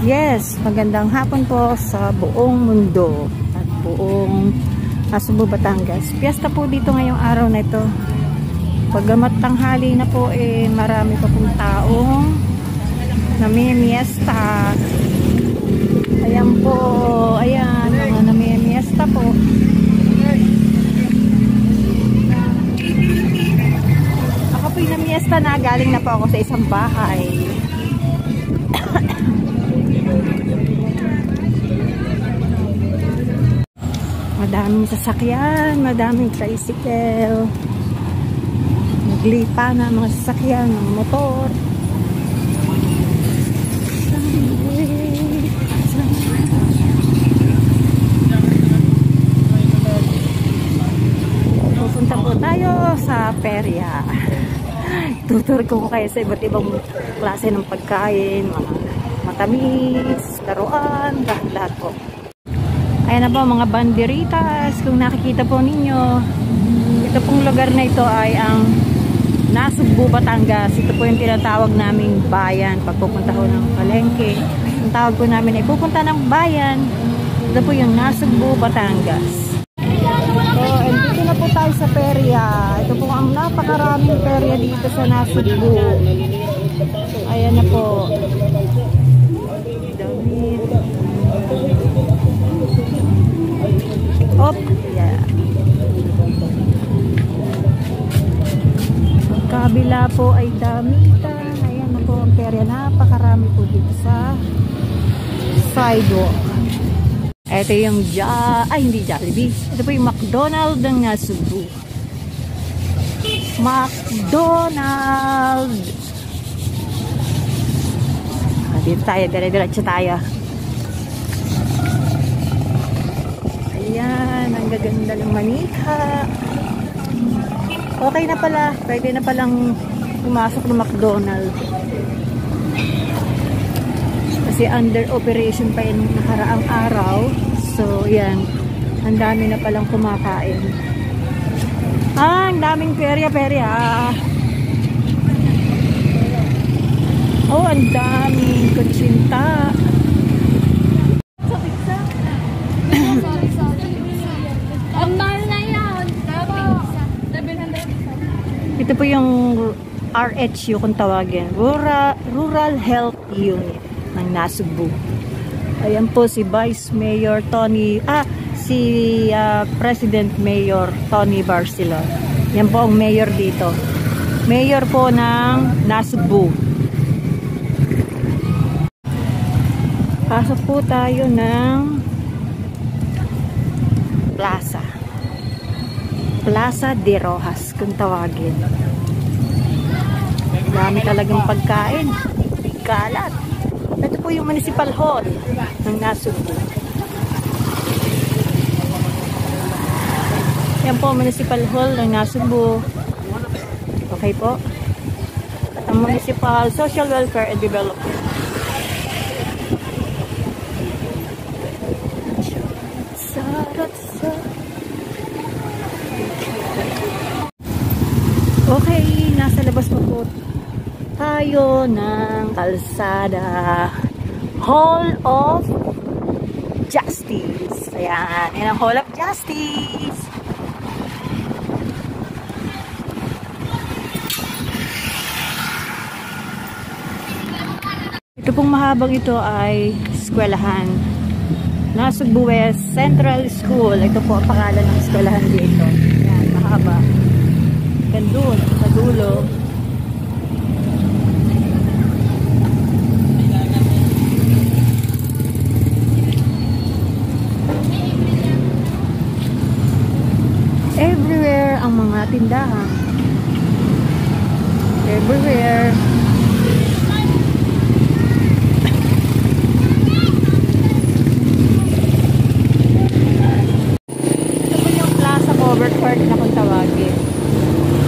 Yes, magandang hapon po sa buong mundo at buong Subo, Batangas. Piyesta po dito ngayong araw na ito. Paggamat tanghali na po marami pa pong taong namimiesta. Ayan po, ayan, mga namimiesta po. Ako po'y namimiesta na, galing na po ako sa isang bahay. Madaming sasakyan, madaming tricycle. Naglipa na mga sasakyan ng motor. Pupunta po tayo sa perya. Tutur ko kayo sa iba't ibang klase ng pagkain, mga matamis, laruan, lahat po. Ayan na po mga banderitas. Kung nakikita po ninyo, ito pong lugar na ito ay ang Nasugbu, Batangas. Ito po yung tinatawag naming bayan. Pagpupunta ko ng palengke, ang tawag po namin ay pupunta ng bayan. Ito po yung Nasugbu, Batangas. So, and dito na po tayo sa perya. Ito po ang napakaraming perya dito sa Nasugbu. Ayan na po. Op, yeah. Kabila po ay damitan. Ayan na po ang perya. Napakarami po dito sa sidewalk. Ito yung hindi Jollibee. Ito po yung McDonald's ng Nasugbu. McDonald's. Dito tayo, dire-diretso tayo. Ayan, ang gaganda ng manika. Okay na pala, pwede na palang pumasok ng McDonald's. Kasi under operation pa yung nakaraang araw. So, yan. Ang dami na palang kumakain. Ang daming perya-perya. Oh, ang daming kutsinta. Ito po yung RHU kung tawagin. Rural Health Unit ng Nasugbu. Ayan po si Vice Mayor Tony, President Mayor Tony Barcelon. Yan po ang mayor dito. Mayor po ng Nasugbu. Pasok po tayo ng plaza. Plaza de Rojas kung tawagin. Dami talagang pagkain. Kalat. Ito po yung Municipal Hall ng Nasugbu. Yan po Municipal Hall ng Nasugbu. Okay po. At ang Municipal Social Welfare and Development. Okay, nasa labas po tayo ng kalsada. Hall of Justice. Ayan, yan ang Hall of Justice. Ito pong mahabang ito ay eskwelahan. Nasugbu West Central School. Ito po ang pangalan ng eskwelahan dito. Ayan, mahaba. Gandun, sa dulo. Everywhere ang mga tindahan. Everywhere. Ito po yung Plaza Covered Court na kung tawagin.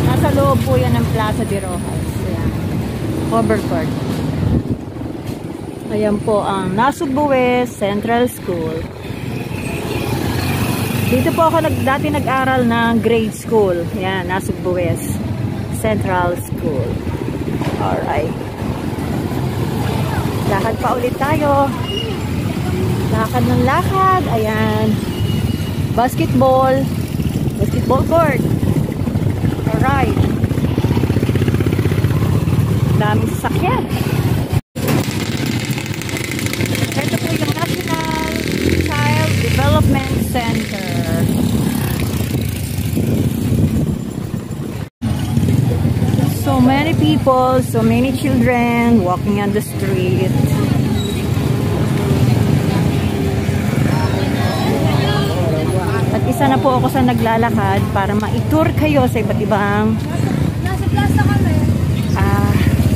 Nasa loob po yan ng Plaza de Rojas. Ayan. Covered Court. Ayan po ang Nasugbu West Central School. Dito po ako dati nag-aral ng grade school. Yan, Nasugbu West Central School. Alright. Lakad pa ulit tayo. Lakad ng lakad. Ayan. Basketball. Basketball court. Alright. Daming sasakyan. Ito po yung National Child Development Center. So many people, so many children walking on the street. At isa na po ako sa naglalakad para ma-tour kayo sa iba't ibang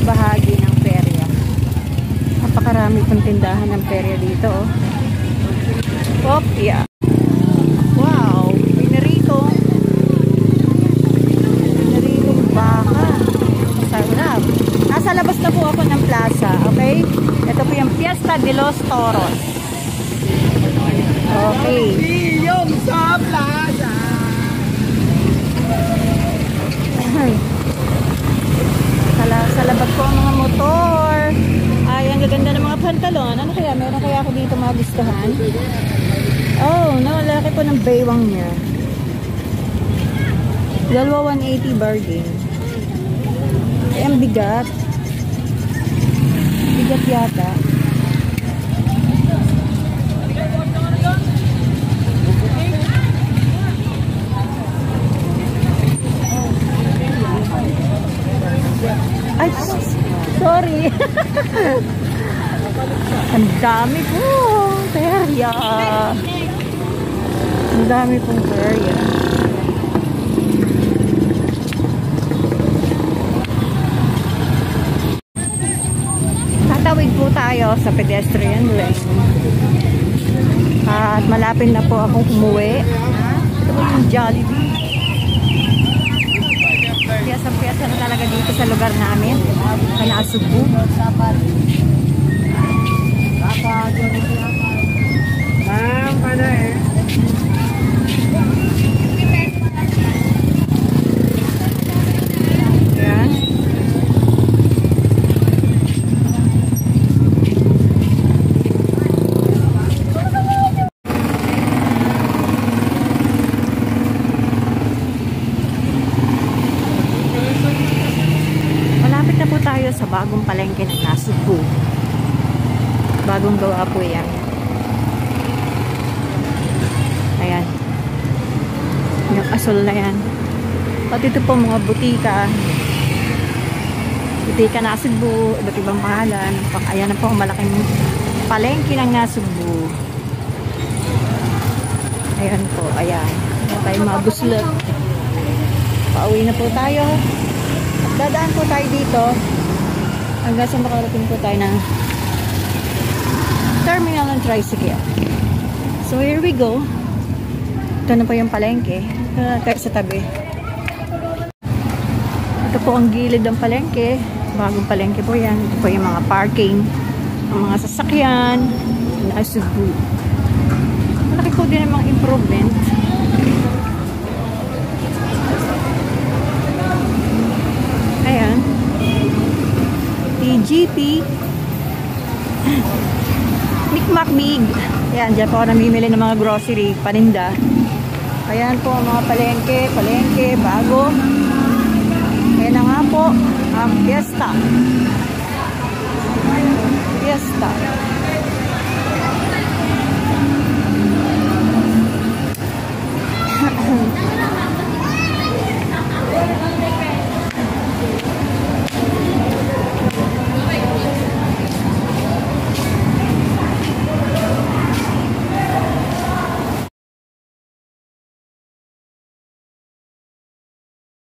bahagi ng perya. Napakarami pong tindahan ng perya dito. Yeah. Wow, pinaritong baka. Sarap. Nasa labas na po ako ng plaza, okay? Ito po yung Fiesta de los Toros. Okay. Yung sa plaza. Sa labas po ang mga motor. Ay, ang gaganda ng mga pantalon. Ano kaya? Meron kaya ako dito magustuhan? Oh, no. Laki po ng baywang niya. Dalawa 180 bargain. Ay, ang bigat. Bigat yata. Ay, sorry. Ang dami po. Perya. Ang dami pong perya. Tatawid po tayo sa pedestrian lane. At malapit na po akong umuwi. Ito po yung Jollibee. Piyasa na talaga dito sa lugar namin. Sa Nasugbu. Yan. Malapit na po tayo sa bagong palengke ng Nasugbu. Bagong gawa po yan. Ayan. Yung asol na yan. Pati ito po mga butika. Butika Nasugbu. Iba't ibang pangalan. Ayan na po ang malaking palengke ng Nasugbu. Ayan po. Ayan. Tayo mabuslat. Pauwi na po tayo. Dadaan po tayo dito hanggang sa makarating po tayo ng terminal ng tricycle. So here we go. Ito na po yung palengke. Ito na tayo sa tabi. Ito po ang gilid ng palengke. Bagong palengke po yan. Ito po yung mga parking, ang mga sasakyan, Nasugbu. Malaki po din ang mga improvement. Ayan. TGP. Mikmakmig. Ayan, dyan po ako namimili ng mga grocery, paninda. Ayan po ang mga palengke, bago. Ayan na nga po, ang Fiesta.